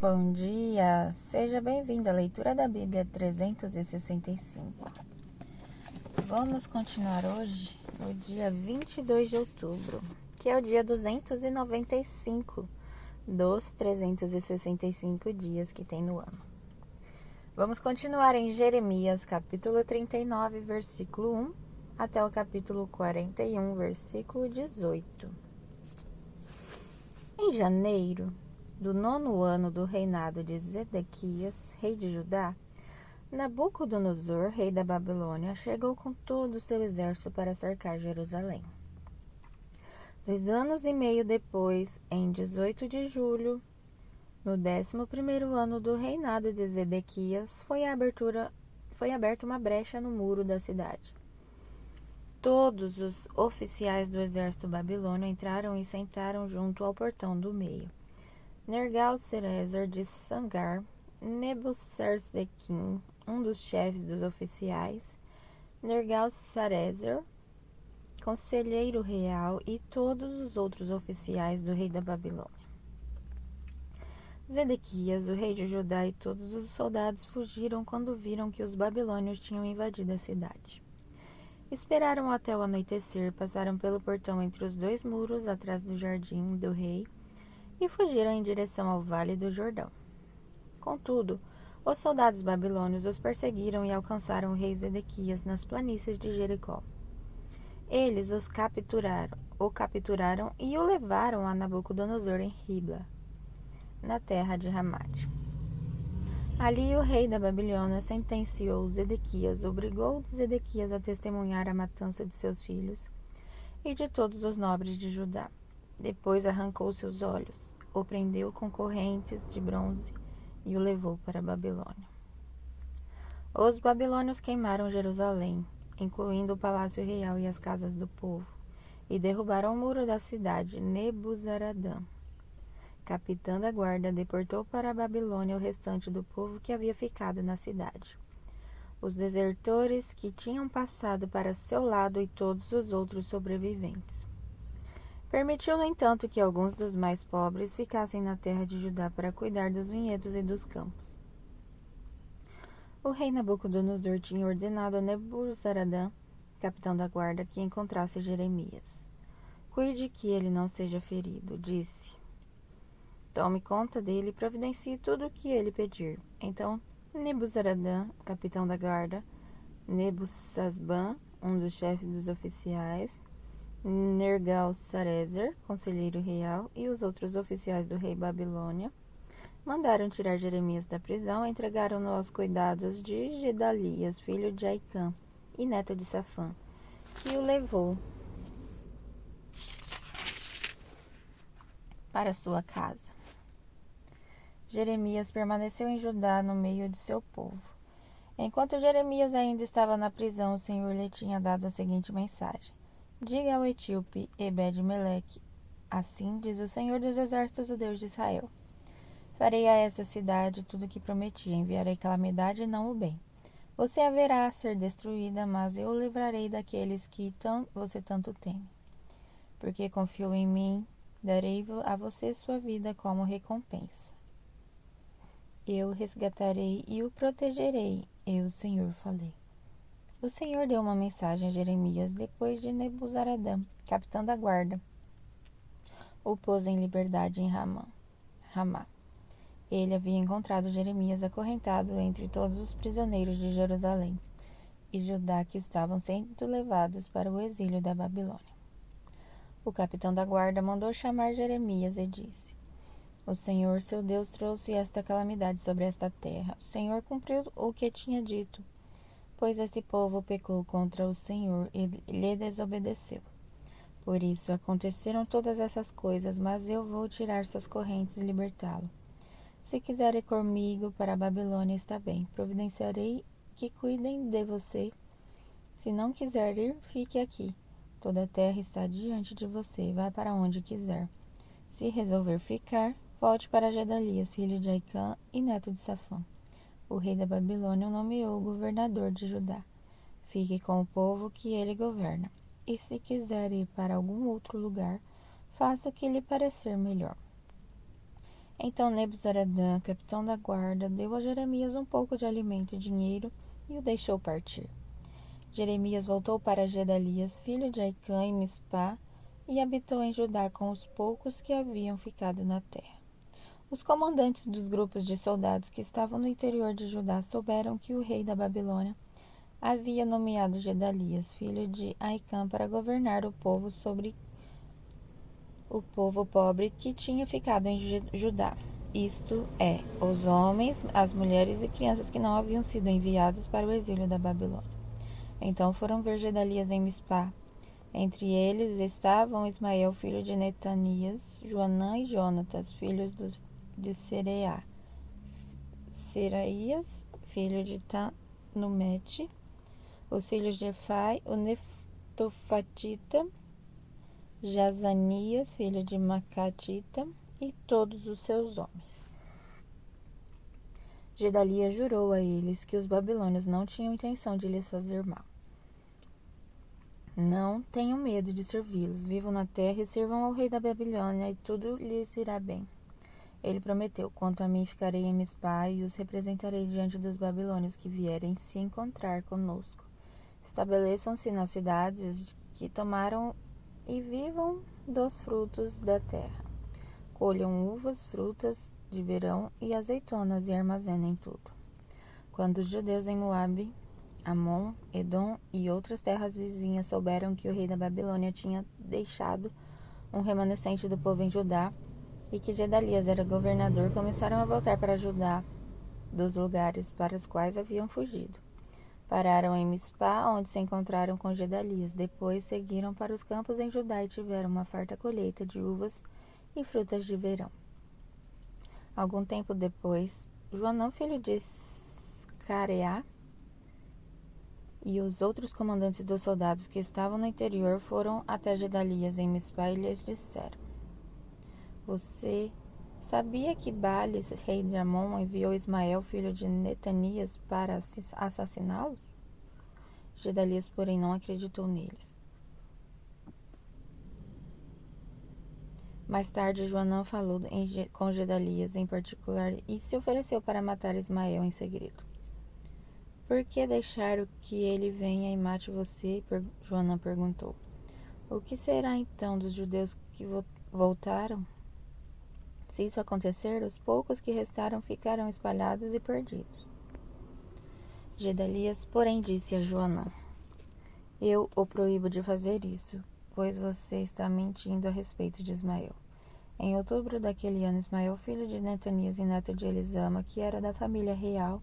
Bom dia, seja bem-vindo à leitura da Bíblia 365. Vamos continuar hoje, no dia 22 de outubro, que é o dia 295 dos 365 dias que tem no ano. Vamos continuar em Jeremias, capítulo 39, versículo 1, até o capítulo 41, versículo 18. Em janeiro do 9º ano do reinado de Zedequias, rei de Judá, Nabucodonosor, rei da Babilônia, chegou com todo o seu exército para cercar Jerusalém. 2 anos e meio depois, em 18 de julho, no 11º ano do reinado de Zedequias, foi aberta uma brecha no muro da cidade. Todos os oficiais do exército babilônio entraram e sentaram junto ao portão do meio. Nergal-Sarezer de Sangar, Nebuchadnezzar, um dos chefes dos oficiais, Nergal-Sarezer, conselheiro real, e todos os outros oficiais do rei da Babilônia. Zedequias, o rei de Judá, e todos os soldados fugiram quando viram que os babilônios tinham invadido a cidade. Esperaram até o anoitecer, passaram pelo portão entre os dois muros, atrás do jardim do rei, e fugiram em direção ao Vale do Jordão. Contudo, os soldados babilônios os perseguiram e alcançaram o rei Zedequias nas planícies de Jericó. Eles o capturaram e o levaram a Nabucodonosor em Ribla, na terra de Ramate. Ali o rei da Babilônia sentenciou Zedequias, obrigou Zedequias a testemunhar a matança de seus filhos e de todos os nobres de Judá. Depois arrancou seus olhos, o prendeu com correntes de bronze e o levou para a Babilônia. Os babilônios queimaram Jerusalém, incluindo o palácio real e as casas do povo, e derrubaram o muro da cidade. Nebuzaradã, capitão da guarda, deportou para a Babilônia o restante do povo que havia ficado na cidade. Os desertores que tinham passado para seu lado e todos os outros sobreviventes. Permitiu, no entanto, que alguns dos mais pobres ficassem na terra de Judá para cuidar dos vinhedos e dos campos. O rei Nabucodonosor tinha ordenado a Nebuzaradã, capitão da guarda, que encontrasse Jeremias. Cuide que ele não seja ferido, disse. Tome conta dele e providencie tudo o que ele pedir. Então, Nebuzaradã, capitão da guarda, Nebusazban, um dos chefes dos oficiais, Nergal-Sarezer, conselheiro real, e os outros oficiais do rei Babilônia mandaram tirar Jeremias da prisão e entregaram-no aos cuidados de Gedalias, filho de Aicã e neto de Safã, que o levou para sua casa. Jeremias permaneceu em Judá no meio de seu povo. Enquanto Jeremias ainda estava na prisão, o Senhor lhe tinha dado a seguinte mensagem: Diga ao etíope Ebed-Meleque: assim diz o Senhor dos Exércitos, o Deus de Israel. Farei a esta cidade tudo o que prometi, enviarei calamidade e não o bem. Você haverá a ser destruída, mas eu o livrarei daqueles que você tanto teme. Porque confiou em mim, darei a você sua vida como recompensa. Eu o resgatarei e o protegerei, eu, o Senhor, falei. O Senhor deu uma mensagem a Jeremias depois de Nebuzaradã, capitão da guarda, o pôs em liberdade em Ramá. Ele havia encontrado Jeremias acorrentado entre todos os prisioneiros de Jerusalém e Judá que estavam sendo levados para o exílio da Babilônia. O capitão da guarda mandou chamar Jeremias e disse: O Senhor, seu Deus, trouxe esta calamidade sobre esta terra. O Senhor cumpriu o que tinha dito, pois esse povo pecou contra o Senhor e lhe desobedeceu. Por isso aconteceram todas essas coisas, mas eu vou tirar suas correntes e libertá-lo. Se quiser ir comigo para a Babilônia, está bem. Providenciarei que cuidem de você. Se não quiser ir, fique aqui. Toda a terra está diante de você. Vá para onde quiser. Se resolver ficar, volte para Gedalias, filho de Aicã e neto de Safã. O rei da Babilônia o nomeou governador de Judá. Fique com o povo que ele governa. E se quiser ir para algum outro lugar, faça o que lhe parecer melhor. Então Nebuzaradã, capitão da guarda, deu a Jeremias um pouco de alimento e dinheiro e o deixou partir. Jeremias voltou para Gedalias, filho de Aicã, em Mispá, e habitou em Judá com os poucos que haviam ficado na terra. Os comandantes dos grupos de soldados que estavam no interior de Judá souberam que o rei da Babilônia havia nomeado Gedalias, filho de Aicã, para governar o povo sobre o povo pobre que tinha ficado em Judá. Isto é, os homens, as mulheres e crianças que não haviam sido enviados para o exílio da Babilônia. Então foram ver Gedalias em Mispá. Entre eles estavam Ismael, filho de Netanias, Joanã e Jonatas, filhos de Seraías, filho de Tanumete, os filhos de Efai, o Netofatita, Jazanias, filho de Macatita, e todos os seus homens. Gedalias jurou a eles que os babilônios não tinham intenção de lhes fazer mal. Não tenham medo de servi-los, vivam na terra e sirvam ao rei da Babilônia, e tudo lhes irá bem. Ele prometeu: quanto a mim, ficarei em Mispá e os representarei diante dos babilônios que vierem se encontrar conosco. Estabeleçam-se nas cidades que tomaram e vivam dos frutos da terra. Colham uvas, frutas de verão e azeitonas e armazenem tudo. Quando os judeus em Moabe, Amon, Edom e outras terras vizinhas souberam que o rei da Babilônia tinha deixado um remanescente do povo em Judá e que Gedalias era governador, começaram a voltar para Judá dos lugares para os quais haviam fugido. Pararam em Mispá, onde se encontraram com Gedalias. Depois seguiram para os campos em Judá e tiveram uma farta colheita de uvas e frutas de verão. Algum tempo depois, Joanã, filho de Careá, e os outros comandantes dos soldados que estavam no interior foram até Gedalias em Mispá e lhes disseram: Você sabia que Bales, rei de Amon, enviou Ismael, filho de Netanias, para assassiná-los? Gedalias, porém, não acreditou neles. Mais tarde, Joanã falou com Gedalias em particular e se ofereceu para matar Ismael em segredo. Por que deixar que ele venha e mate você? Joanã perguntou. O que será então dos judeus que voltaram? Se isso acontecer, os poucos que restaram ficarão espalhados e perdidos. Gedalias, porém, disse a Joanã: Eu o proíbo de fazer isso, pois você está mentindo a respeito de Ismael. Em outubro daquele ano, Ismael, filho de Netanias e neto de Elisama, que era da família real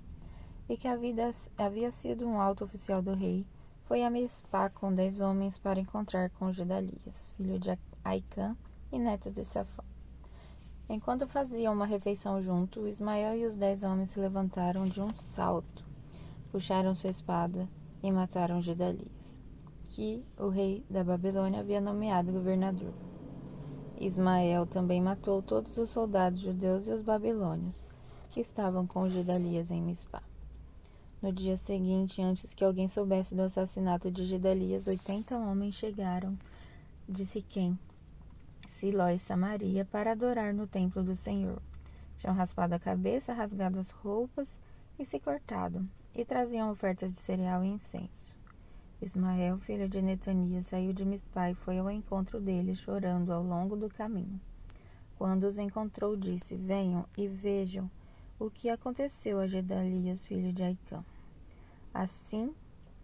e que havia sido um alto oficial do rei, foi a Mispá com 10 homens para encontrar com Gedalias, filho de Aicã e neto de Safã. Enquanto faziam uma refeição junto, Ismael e os 10 homens se levantaram de um salto, puxaram sua espada e mataram Gedalias, que o rei da Babilônia havia nomeado governador. Ismael também matou todos os soldados judeus e os babilônios, que estavam com Gedalias em Mispá. No dia seguinte, antes que alguém soubesse do assassinato de Gedalias, 80 homens chegaram de Siquém, Siló e Samaria para adorar no templo do Senhor. Tinham raspado a cabeça, rasgado as roupas e se cortado, e traziam ofertas de cereal e incenso. Ismael, filho de Netanias, saiu de Mispá e foi ao encontro deles, chorando ao longo do caminho. Quando os encontrou, disse: Venham e vejam o que aconteceu a Gedalias, filho de Aicã. Assim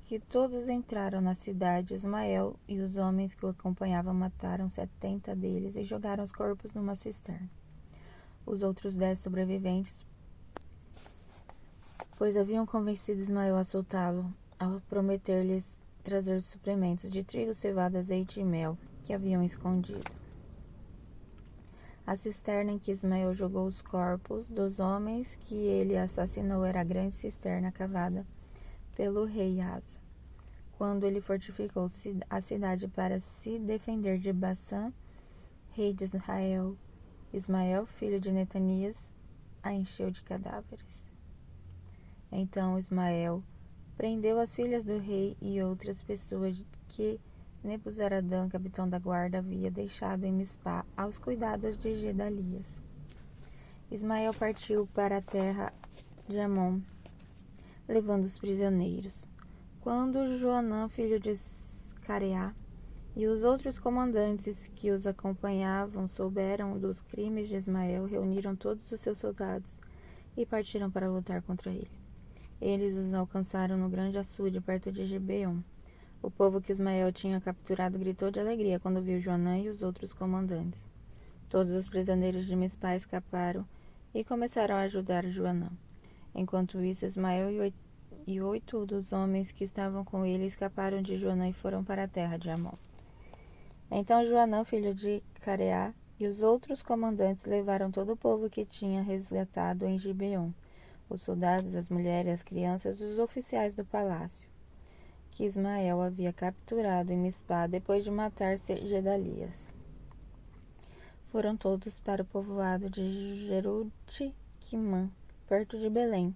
que todos entraram na cidade, Ismael e os homens que o acompanhavam mataram 70 deles e jogaram os corpos numa cisterna. Os outros 10 sobreviventes, pois haviam convencido Ismael a soltá-lo, ao prometer-lhes trazer suprimentos de trigo, cevada, azeite e mel, que haviam escondido. A cisterna em que Ismael jogou os corpos dos homens que ele assassinou era a grande cisterna cavada pelo rei Asa, quando ele fortificou a cidade para se defender de Bassã, rei de Israel. Ismael, filho de Netanias, a encheu de cadáveres. Então Ismael prendeu as filhas do rei e outras pessoas que Nebuzaradã, capitão da guarda, havia deixado em Mispá aos cuidados de Gedalias. Ismael partiu para a terra de Amon, levando os prisioneiros. Quando Joanã, filho de Careá, e os outros comandantes que os acompanhavam souberam dos crimes de Ismael, reuniram todos os seus soldados e partiram para lutar contra ele. Eles os alcançaram no grande açude, perto de Gibeon. O povo que Ismael tinha capturado gritou de alegria quando viu Joanã e os outros comandantes. Todos os prisioneiros de Mispá escaparam e começaram a ajudar Joanã. Enquanto isso, Ismael e 8 dos homens que estavam com ele escaparam de Joanã e foram para a terra de Amon. Então Joanã, filho de Careá, e os outros comandantes levaram todo o povo que tinha resgatado em Gibeon, os soldados, as mulheres, as crianças e os oficiais do palácio, que Ismael havia capturado em Mispá depois de matar Gedalias. Foram todos para o povoado de Jeruti-Quimã, perto de Belém,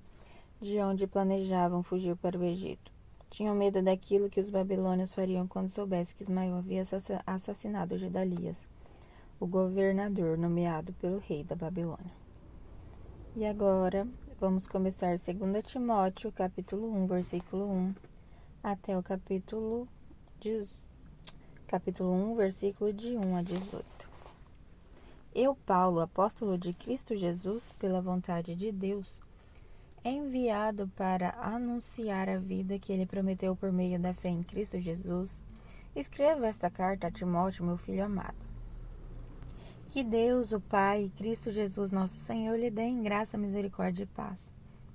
de onde planejavam fugir para o Egito. Tinham medo daquilo que os babilônios fariam quando soubessem que Ismael havia assassinado Gedalias, o governador nomeado pelo rei da Babilônia. E agora vamos começar 2 Timóteo, capítulo 1, versículo 1, até o capítulo 1, versículo de 1 a 18. Eu, Paulo, apóstolo de Cristo Jesus, pela vontade de Deus, enviado para anunciar a vida que ele prometeu por meio da fé em Cristo Jesus, escrevo esta carta a Timóteo, meu filho amado. Que Deus, o Pai, e Cristo Jesus, nosso Senhor, lhe dêem graça, misericórdia e paz.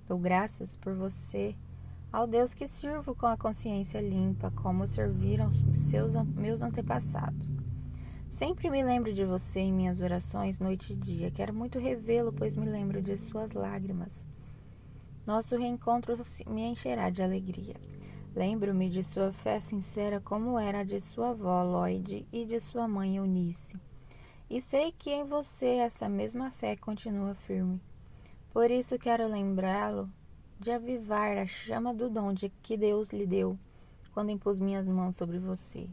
Dou graças por você, ao Deus que sirvo com a consciência limpa, como serviram meus antepassados. Sempre me lembro de você em minhas orações, noite e dia. Quero muito revê-lo, pois me lembro de suas lágrimas. Nosso reencontro me encherá de alegria. Lembro-me de sua fé sincera, como era a de sua avó Lloyd e de sua mãe Eunice. E sei que em você essa mesma fé continua firme. Por isso quero lembrá-lo de avivar a chama do dom que Deus lhe deu quando impus minhas mãos sobre você.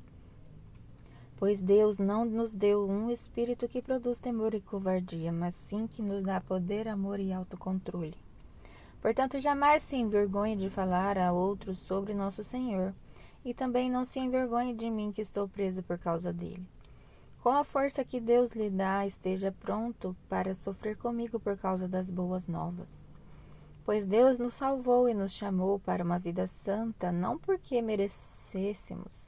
Pois Deus não nos deu um espírito que produz temor e covardia, mas sim que nos dá poder, amor e autocontrole. Portanto, jamais se envergonhe de falar a outros sobre nosso Senhor, e também não se envergonhe de mim que estou preso por causa dele. Com a força que Deus lhe dá, esteja pronto para sofrer comigo por causa das boas novas. Pois Deus nos salvou e nos chamou para uma vida santa, não porque merecêssemos,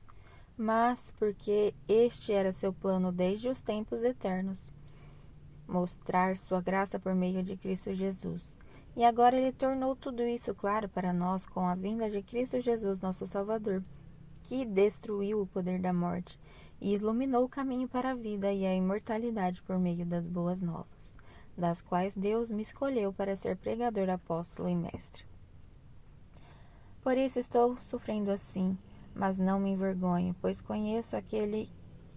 mas porque este era seu plano desde os tempos eternos, mostrar sua graça por meio de Cristo Jesus. E agora ele tornou tudo isso claro para nós com a vinda de Cristo Jesus, nosso Salvador, que destruiu o poder da morte e iluminou o caminho para a vida e a imortalidade por meio das boas novas, das quais Deus me escolheu para ser pregador, apóstolo e mestre. Por isso estou sofrendo assim, mas não me envergonho, pois conheço aquele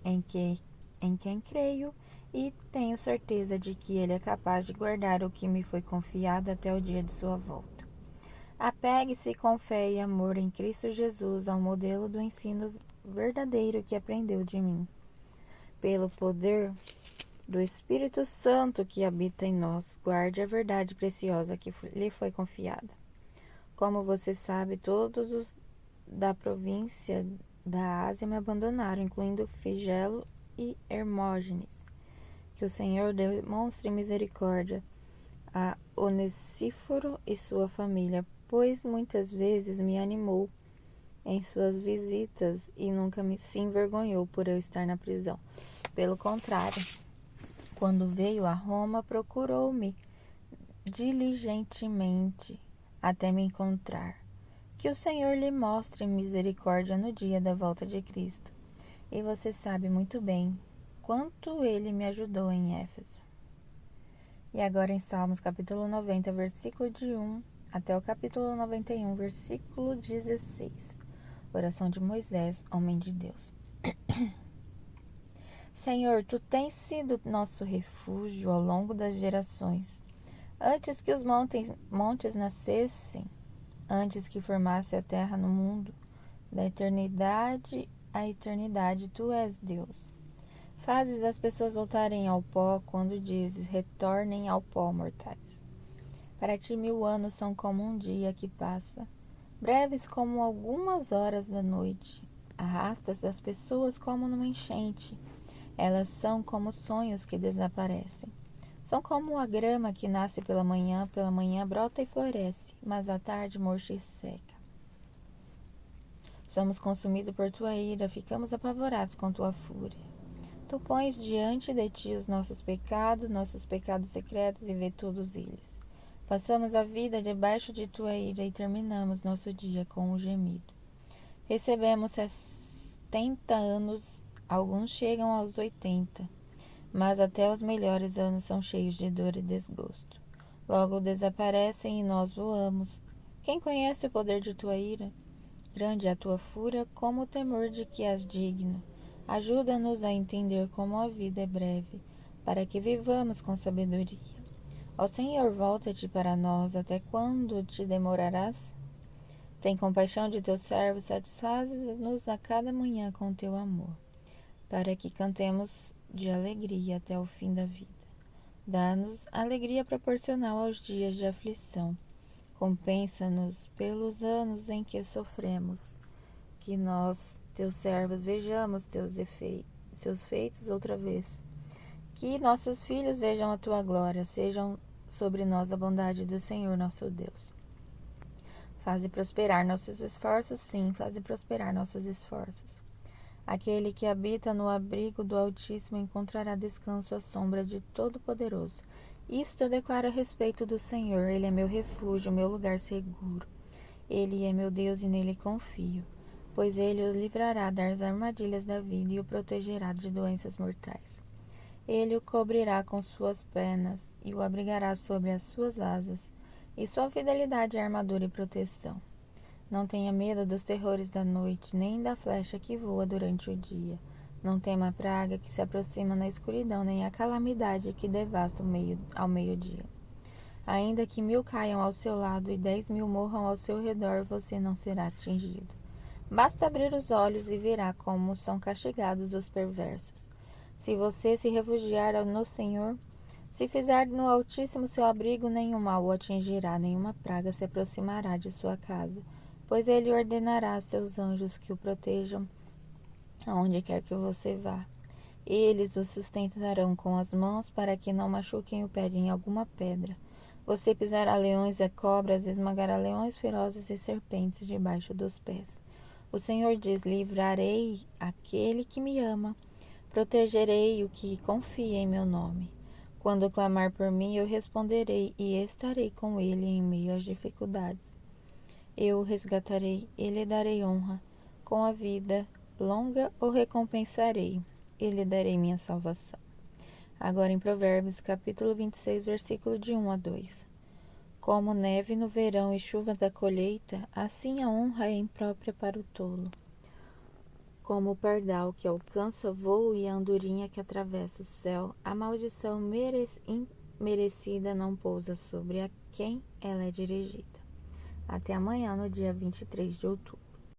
em quem creio e tenho certeza de que ele é capaz de guardar o que me foi confiado até o dia de sua volta. Apegue-se com fé e amor em Cristo Jesus ao modelo do ensino verdadeiro que aprendeu de mim. Pelo poder do Espírito Santo que habita em nós, guarde a verdade preciosa que lhe foi confiada. Como você sabe, todos os da província da Ásia me abandonaram, incluindo Figelo e Hermógenes. Que o Senhor demonstre misericórdia a Onesíforo e sua família, pois muitas vezes me animou em suas visitas e nunca se envergonhou por eu estar na prisão. Pelo contrário, quando veio a Roma, procurou-me diligentemente até me encontrar. Que o Senhor lhe mostre misericórdia no dia da volta de Cristo. E você sabe muito bem quanto ele me ajudou em Éfeso. E agora em Salmos capítulo 90, versículo de 1 até o capítulo 91, versículo 16. Oração de Moisés, homem de Deus. Senhor, tu tens sido nosso refúgio ao longo das gerações. Antes que os montes nascessem, antes que formasse a terra no mundo, da eternidade à eternidade, tu és Deus. Fazes as pessoas voltarem ao pó quando dizes: retornem ao pó, mortais. Para ti 1000 anos são como um dia que passa, breves como algumas horas da noite. Arrastas as pessoas como numa enchente. Elas são como sonhos que desaparecem. São como a grama que nasce pela manhã brota e floresce, mas à tarde murcha e seca. Somos consumidos por tua ira, ficamos apavorados com tua fúria. Tu pões diante de ti os nossos pecados secretos, e vê todos eles. Passamos a vida debaixo de tua ira e terminamos nosso dia com um gemido. Recebemos 70 anos, alguns chegam aos 80, mas até os melhores anos são cheios de dor e desgosto. Logo desaparecem e nós voamos. Quem conhece o poder de tua ira? Grande é a tua fúria, como o temor de que és digno. Ajuda-nos a entender como a vida é breve, para que vivamos com sabedoria. Ó Senhor, volta-te para nós, até quando te demorarás? Tem compaixão de teus servos, satisfaz-nos a cada manhã com teu amor, para que cantemos de alegria até o fim da vida. Dá-nos alegria proporcional aos dias de aflição. Compensa-nos pelos anos em que sofremos, que nós, teus servos, vejamos seus feitos outra vez. Que nossos filhos vejam a tua glória, sejam sobre nós a bondade do Senhor nosso Deus. Faze prosperar nossos esforços, sim, faze prosperar nossos esforços. Aquele que habita no abrigo do Altíssimo encontrará descanso à sombra de Todo-Poderoso. Isto eu declaro a respeito do Senhor. Ele é meu refúgio, meu lugar seguro. Ele é meu Deus e nele confio, pois ele o livrará das armadilhas da vida e o protegerá de doenças mortais. Ele o cobrirá com suas penas e o abrigará sobre as suas asas, e sua fidelidade é armadura e proteção. Não tenha medo dos terrores da noite, nem da flecha que voa durante o dia. Não tema a praga que se aproxima na escuridão, nem a calamidade que devasta ao meio-dia. Ainda que 1000 caiam ao seu lado e 10.000 morram ao seu redor, você não será atingido. Basta abrir os olhos e verá como são castigados os perversos. Se você se refugiar no Senhor, se fizer no Altíssimo seu abrigo, nenhum mal o atingirá, nenhuma praga se aproximará de sua casa, pois ele ordenará a seus anjos que o protejam aonde quer que você vá. Eles o sustentarão com as mãos para que não machuquem o pé em alguma pedra. Você pisará leões e cobras, esmagará leões ferozes e serpentes debaixo dos pés. O Senhor diz: livrarei aquele que me ama, protegerei o que confia em meu nome. Quando clamar por mim, eu responderei e estarei com ele em meio às dificuldades. Eu o resgatarei e lhe darei honra. Com a vida longa o recompensarei e lhe darei minha salvação. Agora em Provérbios, capítulo 26, versículo de 1 a 2. Como neve no verão e chuva da colheita, assim a honra é imprópria para o tolo. Como o pardal que alcança voo e a andorinha que atravessa o céu, a maldição merecida não pousa sobre a quem ela é dirigida. Até amanhã, no dia 23 de outubro.